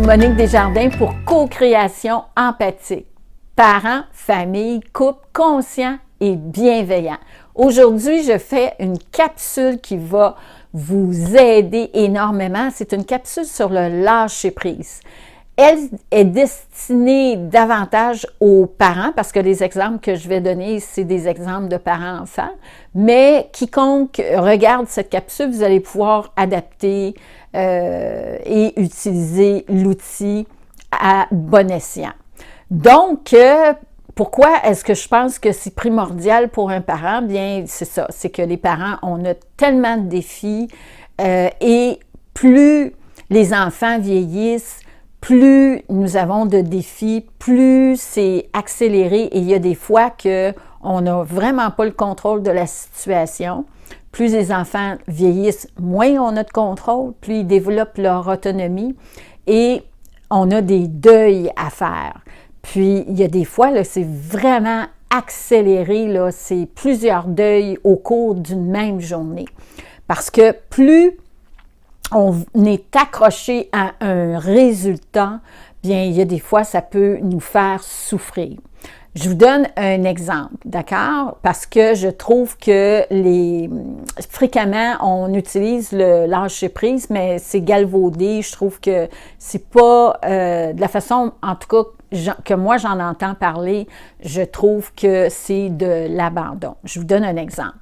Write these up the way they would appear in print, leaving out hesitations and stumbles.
Monique Desjardins pour Co-création empathique. Parents, famille, couple conscient et bienveillant. Aujourd'hui, je fais une capsule qui va vous aider énormément. C'est une capsule sur le lâcher-prise. Elle est destinée davantage aux parents parce que les exemples que je vais donner, c'est des exemples de parents-enfants. Mais quiconque regarde cette capsule, vous allez pouvoir adapter et utiliser l'outil à bon escient. Donc, pourquoi est-ce que je pense que c'est primordial pour un parent? Bien, c'est ça, c'est que les parents, on a tellement de défis et plus les enfants vieillissent, plus nous avons de défis, plus c'est accéléré et il y a des fois qu'on n'a vraiment pas le contrôle de la situation. Plus les enfants vieillissent, moins on a de contrôle, plus ils développent leur autonomie et on a des deuils à faire. Puis, il y a des fois, là, c'est vraiment accéléré, là, c'est plusieurs deuils au cours d'une même journée. Parce que plus on est accroché à un résultat, bien, il y a des fois, ça peut nous faire souffrir. Je vous donne un exemple, d'accord? Parce que je trouve que fréquemment, on utilise le lâcher-prise, mais c'est galvaudé. Je trouve que c'est pas de la façon, en tout cas, que moi j'en entends parler, je trouve que c'est de l'abandon. Je vous donne un exemple.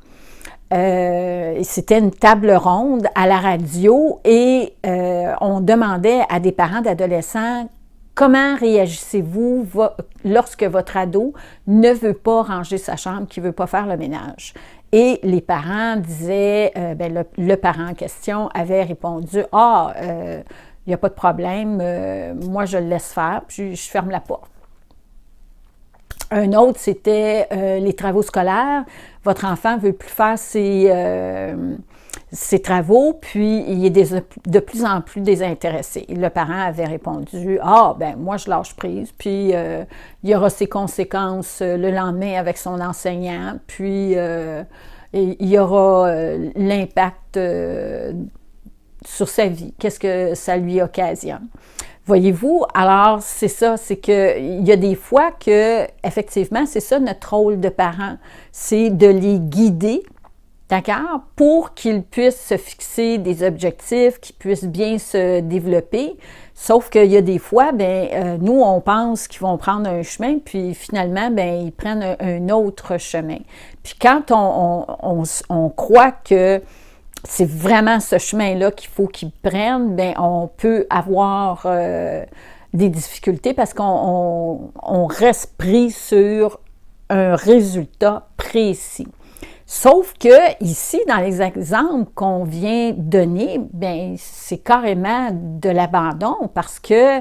C'était une table ronde à la radio et on demandait à des parents d'adolescents comment réagissez-vous lorsque votre ado ne veut pas ranger sa chambre, qui ne veut pas faire le ménage? Et les parents disaient, le parent en question avait répondu, « Ah, il n'y a pas de problème, moi je le laisse faire, puis je ferme la porte. » Un autre, c'était les travaux scolaires. Votre enfant ne veut plus faire ses travaux, puis il est de plus en plus désintéressé. Le parent avait répondu « Ah, ben moi je lâche prise, puis il y aura ses conséquences le lendemain avec son enseignant, puis il y aura l'impact sur sa vie. Qu'est-ce que ça lui occasionne? » Voyez-vous, alors c'est ça, c'est qu'il y a des fois que, effectivement, c'est ça notre rôle de parent, c'est de les guider, d'accord, pour qu'ils puissent se fixer des objectifs, qu'ils puissent bien se développer. Sauf qu'il y a des fois, nous, on pense qu'ils vont prendre un chemin, puis finalement, ils prennent un autre chemin. Puis quand on croit que c'est vraiment ce chemin-là qu'il faut qu'ils prennent, on peut avoir des difficultés parce qu'on reste pris sur un résultat précis. Sauf que ici, dans les exemples qu'on vient donner, c'est carrément de l'abandon parce que,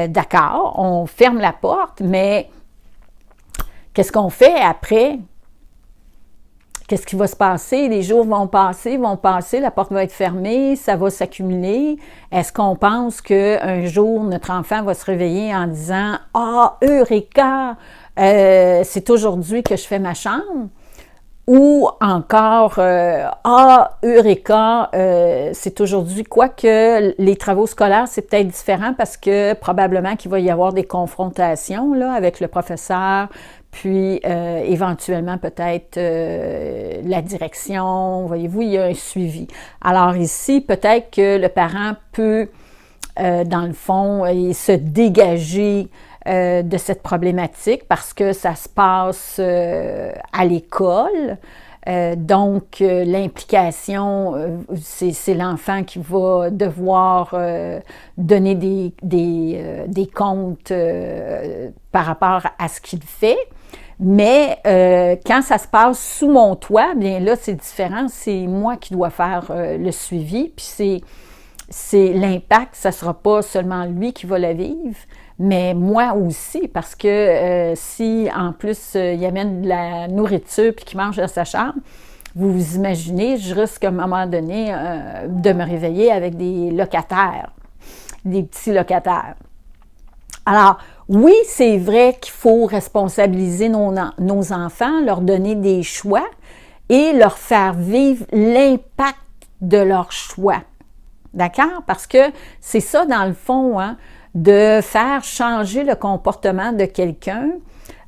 d'accord, on ferme la porte, mais qu'est-ce qu'on fait après? Qu'est-ce qui va se passer? Les jours vont passer, la porte va être fermée, ça va s'accumuler. Est-ce qu'on pense qu'un jour, notre enfant va se réveiller en disant « Ah, Eureka! C'est aujourd'hui que je fais ma chambre. » Ou encore « Ah, Eureka! C'est aujourd'hui. » Quoique les travaux scolaires, c'est peut-être différent parce que probablement qu'il va y avoir des confrontations là, avec le professeur, puis éventuellement peut-être la direction, voyez-vous, il y a un suivi. Alors ici, peut-être que le parent peut, dans le fond, se dégager de cette problématique parce que ça se passe à l'école. Donc, l'implication, c'est l'enfant qui va devoir donner des comptes par rapport à ce qu'il fait. Mais quand ça se passe sous mon toit, bien là, c'est différent. C'est moi qui dois faire le suivi. Puis c'est l'impact, ça ne sera pas seulement lui qui va le vivre, mais moi aussi, parce que si en plus il amène de la nourriture puis qu'il mange dans sa chambre, vous vous imaginez, je risque à un moment donné de me réveiller avec des locataires, des petits locataires. Alors, oui, c'est vrai qu'il faut responsabiliser nos enfants, leur donner des choix et leur faire vivre l'impact de leurs choix. D'accord? Parce que c'est ça, dans le fond, hein? de faire changer le comportement de quelqu'un.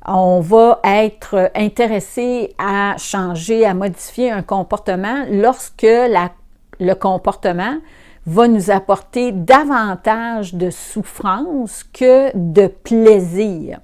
On va être intéressé à changer, à modifier un comportement lorsque le comportement va nous apporter davantage de souffrance que de plaisir.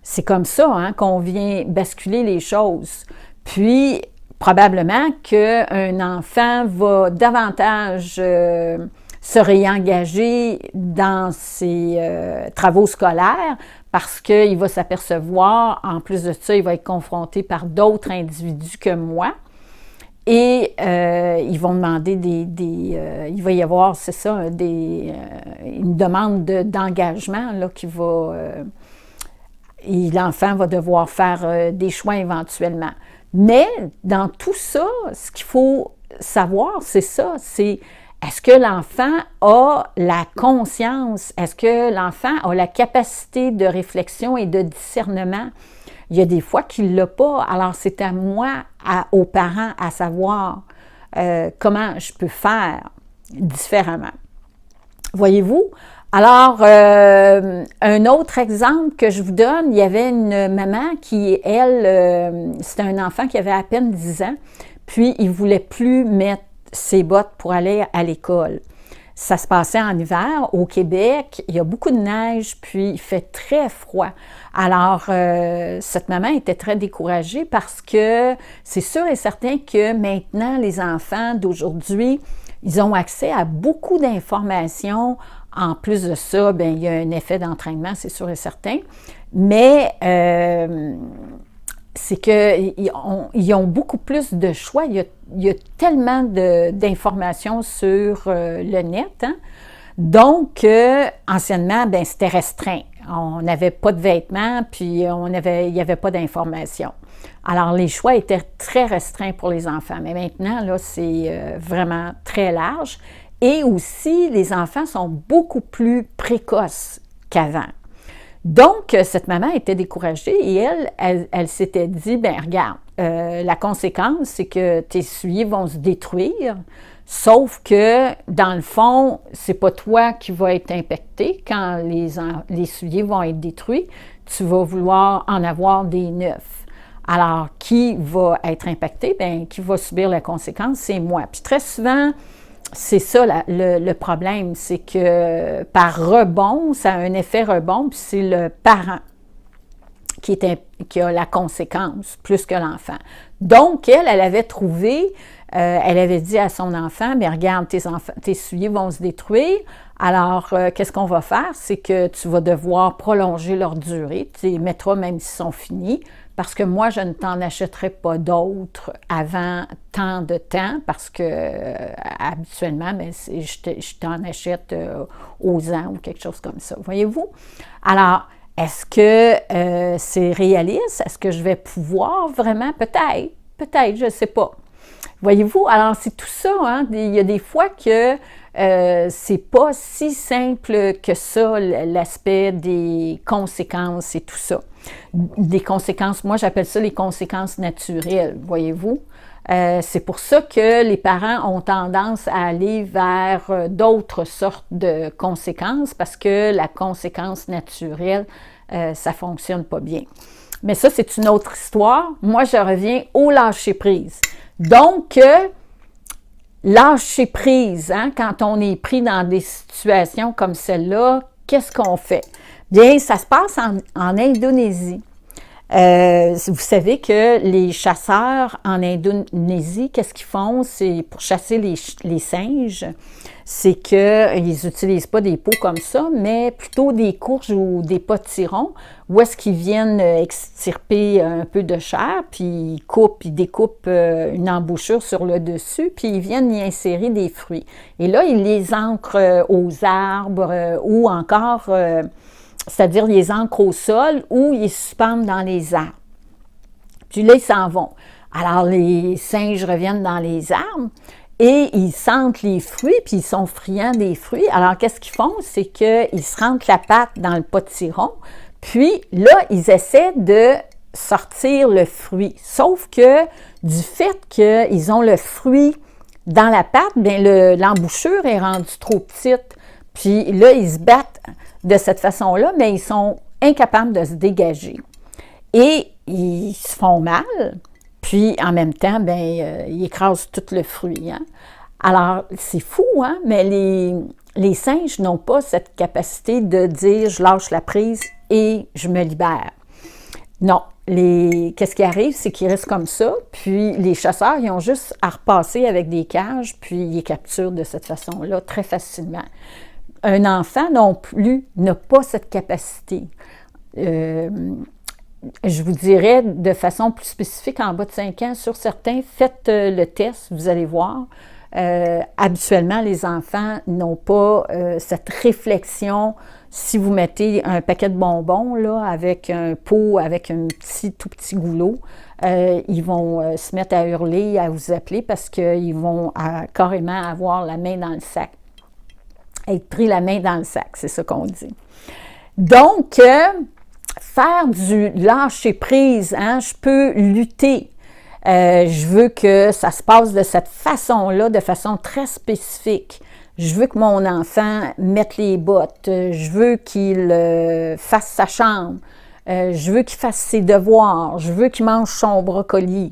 C'est comme ça hein, qu'on vient basculer les choses. Puis, probablement qu'un enfant va davantage se réengager dans ses travaux scolaires parce qu'il va s'apercevoir, en plus de ça, il va être confronté par d'autres individus que moi. Et ils vont demander il va y avoir, c'est ça, une demande d'engagement là, qui va... et l'enfant va devoir faire des choix éventuellement. Mais dans tout ça, ce qu'il faut savoir, c'est ça, c'est est-ce que l'enfant a la conscience, est-ce que l'enfant a la capacité de réflexion et de discernement? Il y a des fois qu'il ne l'a pas, alors c'est à moi, aux parents, à savoir comment je peux faire différemment. Voyez-vous? Alors, un autre exemple que je vous donne, il y avait une maman qui, elle, c'était un enfant qui avait à peine 10 ans, puis il ne voulait plus mettre ses bottes pour aller à l'école. Ça se passait en hiver au Québec, il y a beaucoup de neige, puis il fait très froid. Alors, cette maman était très découragée parce que c'est sûr et certain que maintenant, les enfants d'aujourd'hui, ils ont accès à beaucoup d'informations. En plus de ça, bien, il y a un effet d'entraînement, c'est sûr et certain. Mais c'est qu'ils ont beaucoup plus de choix. Il y a tellement d'informations sur le net. Hein? Donc, anciennement, bien, c'était restreint. On n'avait pas de vêtements, puis il n'y avait pas d'informations. Alors, les choix étaient très restreints pour les enfants. Mais maintenant, là, c'est vraiment très large. Et aussi, les enfants sont beaucoup plus précoces qu'avant. Donc, cette maman était découragée et elle s'était dit, bien, regarde, la conséquence, c'est que tes souliers vont se détruire, sauf que, dans le fond, c'est pas toi qui vas être impacté quand les souliers vont être détruits, tu vas vouloir en avoir des neufs. Alors, qui va être impacté? Bien, qui va subir la conséquence? C'est moi. Puis très souvent, c'est ça le problème, c'est que par rebond, ça a un effet rebond, puis c'est le parent qui a la conséquence plus que l'enfant. Donc, elle avait trouvé, elle avait dit à son enfant, bien regarde, tes souliers vont se détruire, alors qu'est-ce qu'on va faire? C'est que tu vas devoir prolonger leur durée, tu les mettras même s'ils sont finis, parce que moi, je ne t'en achèterai pas d'autres avant tant de temps, parce que habituellement, bien, je t'en achète aux ans ou quelque chose comme ça. Voyez-vous? Alors, est-ce que c'est réaliste? Est-ce que je vais pouvoir vraiment? Peut-être, je ne sais pas. Voyez-vous? Alors, c'est tout ça. Hein? Il y a des fois que c'est pas si simple que ça, l'aspect des conséquences et tout ça. Des conséquences, moi j'appelle ça les conséquences naturelles, voyez-vous. C'est pour ça que les parents ont tendance à aller vers d'autres sortes de conséquences parce que la conséquence naturelle, ça ne fonctionne pas bien. Mais ça, c'est une autre histoire. Moi, je reviens au lâcher-prise. Donc, lâcher prise, hein, quand on est pris dans des situations comme celle-là, qu'est-ce qu'on fait? Bien, ça se passe en Indonésie. Vous savez que les chasseurs en Indonésie, qu'est-ce qu'ils font? C'est pour chasser les singes, c'est qu'ils n'utilisent pas des pots comme ça, mais plutôt des courges ou des potirons, où est-ce qu'ils viennent extirper un peu de chair, puis ils découpent une embouchure sur le dessus, puis ils viennent y insérer des fruits. Et là, ils les ancrent aux arbres ou encore... c'est-à-dire ils les ancrent au sol ou ils suspendent dans les arbres. Puis là, ils s'en vont. Alors, les singes reviennent dans les arbres et ils sentent les fruits, puis ils sont friands des fruits. Alors, qu'est-ce qu'ils font? C'est qu'ils se rentrent la patte dans le potiron, puis là, ils essaient de sortir le fruit. Sauf que du fait qu'ils ont le fruit dans la patte, bien, l'embouchure est rendue trop petite. Puis là, ils se battent de cette façon-là, mais ils sont incapables de se dégager. Et ils se font mal, puis en même temps, ils écrasent tout le fruit. Hein? Alors, c'est fou, hein? Mais les singes n'ont pas cette capacité de dire « je lâche la prise et je me libère ». Non, qu'est-ce qui arrive, c'est qu'ils restent comme ça, puis les chasseurs, ils ont juste à repasser avec des cages, puis ils les capturent de cette façon-là très facilement. Un enfant non plus n'a pas cette capacité. Je vous dirais de façon plus spécifique, en bas de 5 ans, sur certains, faites le test, vous allez voir. Habituellement, les enfants n'ont pas cette réflexion. Si vous mettez un paquet de bonbons là, avec un pot, avec un tout petit goulot, ils vont se mettre à hurler, à vous appeler parce qu'ils vont carrément avoir la main dans le sac. Être pris la main dans le sac, c'est ça qu'on dit. Donc, faire du lâcher-prise, hein, je peux lutter. Je veux que ça se passe de cette façon-là, de façon très spécifique. Je veux que mon enfant mette les bottes. Je veux qu'il fasse sa chambre. Je veux qu'il fasse ses devoirs. Je veux qu'il mange son brocoli.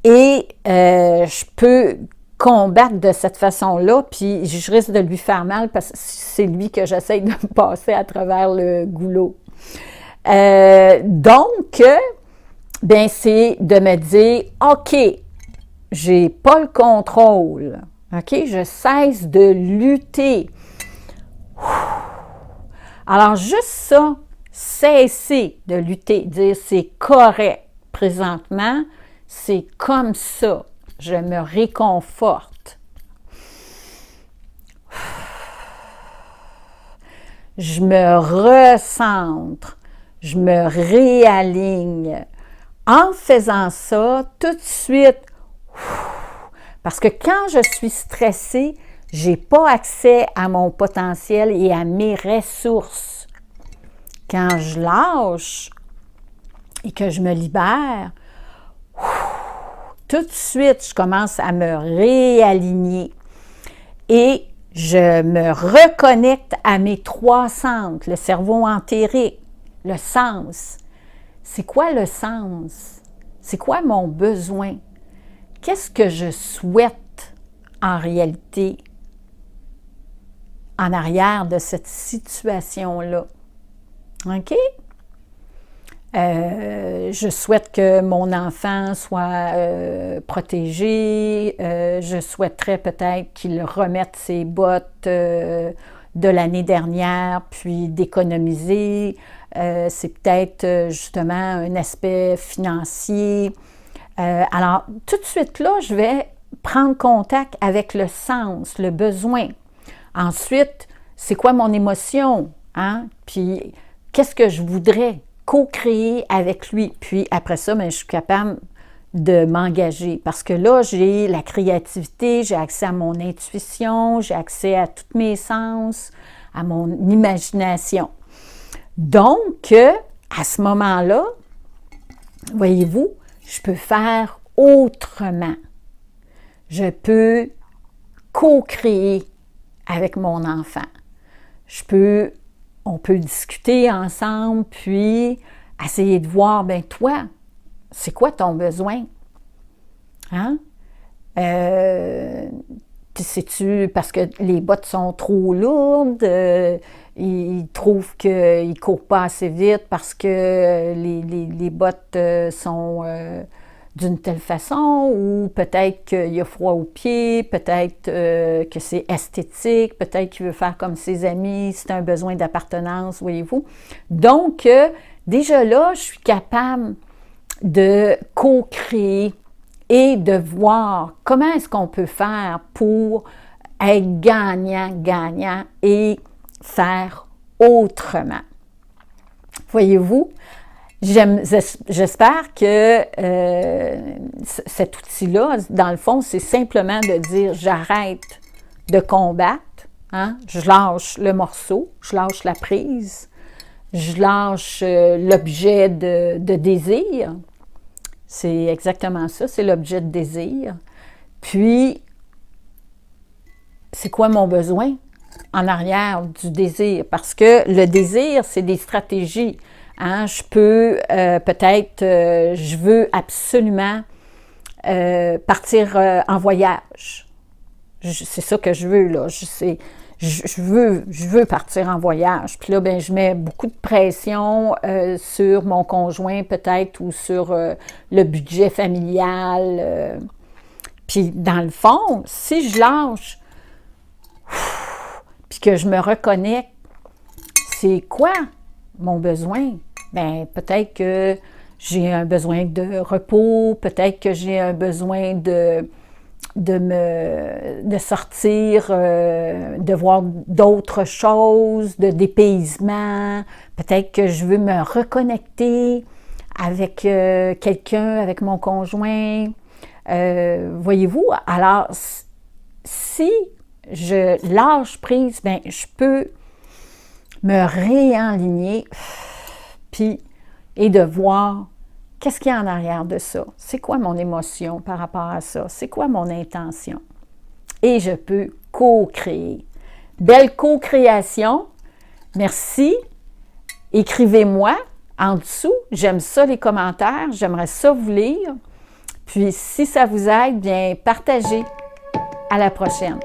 Et je peux combattre de cette façon-là, puis je risque de lui faire mal parce que c'est lui que j'essaie de passer à travers le goulot. Donc, c'est de me dire, OK, j'ai pas le contrôle. OK, je cesse de lutter. Alors, juste ça, cesser de lutter, dire c'est correct. Présentement, c'est comme ça. Je me réconforte. Je me recentre. Je me réaligne. En faisant ça, tout de suite, parce que quand je suis stressée, je n'ai pas accès à mon potentiel et à mes ressources. Quand je lâche et que je me libère, tout de suite, je commence à me réaligner et je me reconnecte à mes 3 centres, le cerveau entérique, le sens. C'est quoi le sens? C'est quoi mon besoin? Qu'est-ce que je souhaite en réalité en arrière de cette situation-là? OK? Je souhaite que mon enfant soit protégé. Je souhaiterais peut-être qu'il remette ses bottes de l'année dernière, puis d'économiser. C'est peut-être justement un aspect financier. Alors, tout de suite là, je vais prendre contact avec le sens, le besoin. Ensuite, c'est quoi mon émotion? Hein? Puis, qu'est-ce que je voudrais co-créer avec lui? Puis après ça, je suis capable de m'engager parce que là, j'ai la créativité, j'ai accès à mon intuition, j'ai accès à tous mes sens, à mon imagination. Donc, à ce moment-là, voyez-vous, je peux faire autrement. Je peux co-créer avec mon enfant. On peut discuter ensemble, puis essayer de voir, toi, c'est quoi ton besoin? Hein? Puis sais-tu, parce que les bottes sont trop lourdes, ils trouvent qu'ils ne courent pas assez vite parce que les bottes sont d'une telle façon, ou peut-être qu'il y a froid aux pieds, peut-être que c'est esthétique, peut-être qu'il veut faire comme ses amis, c'est un besoin d'appartenance, voyez-vous. Donc, déjà là, je suis capable de co-créer et de voir comment est-ce qu'on peut faire pour être gagnant et faire autrement. Voyez-vous? J'espère que cet outil-là, dans le fond, c'est simplement de dire j'arrête de combattre, hein? Je lâche le morceau, je lâche la prise, je lâche l'objet de désir. C'est exactement ça, c'est l'objet de désir. Puis, c'est quoi mon besoin? en arrière du désir, parce que le désir, c'est des stratégies. Hein? Je peux, peut-être, je veux absolument partir en voyage. C'est ça que je veux, là. Je veux partir en voyage. Puis là, ben, je mets beaucoup de pression sur mon conjoint, peut-être, ou sur le budget familial. Puis, dans le fond, si je lâche, puis que je me reconnecte, c'est quoi mon besoin? Bien, peut-être que j'ai un besoin de repos, peut-être que j'ai un besoin de sortir, de voir d'autres choses, de dépaysement. Peut-être que je veux me reconnecter avec quelqu'un, avec mon conjoint. Voyez-vous? Alors, si je lâche prise, bien, je peux me réaligner et de voir qu'est-ce qu'il y a en arrière de ça. C'est quoi mon émotion par rapport à ça? C'est quoi mon intention? Et je peux co-créer. Belle co-création. Merci. Écrivez-moi en dessous. J'aime ça les commentaires. J'aimerais ça vous lire. Puis si ça vous aide, bien partagez. À la prochaine.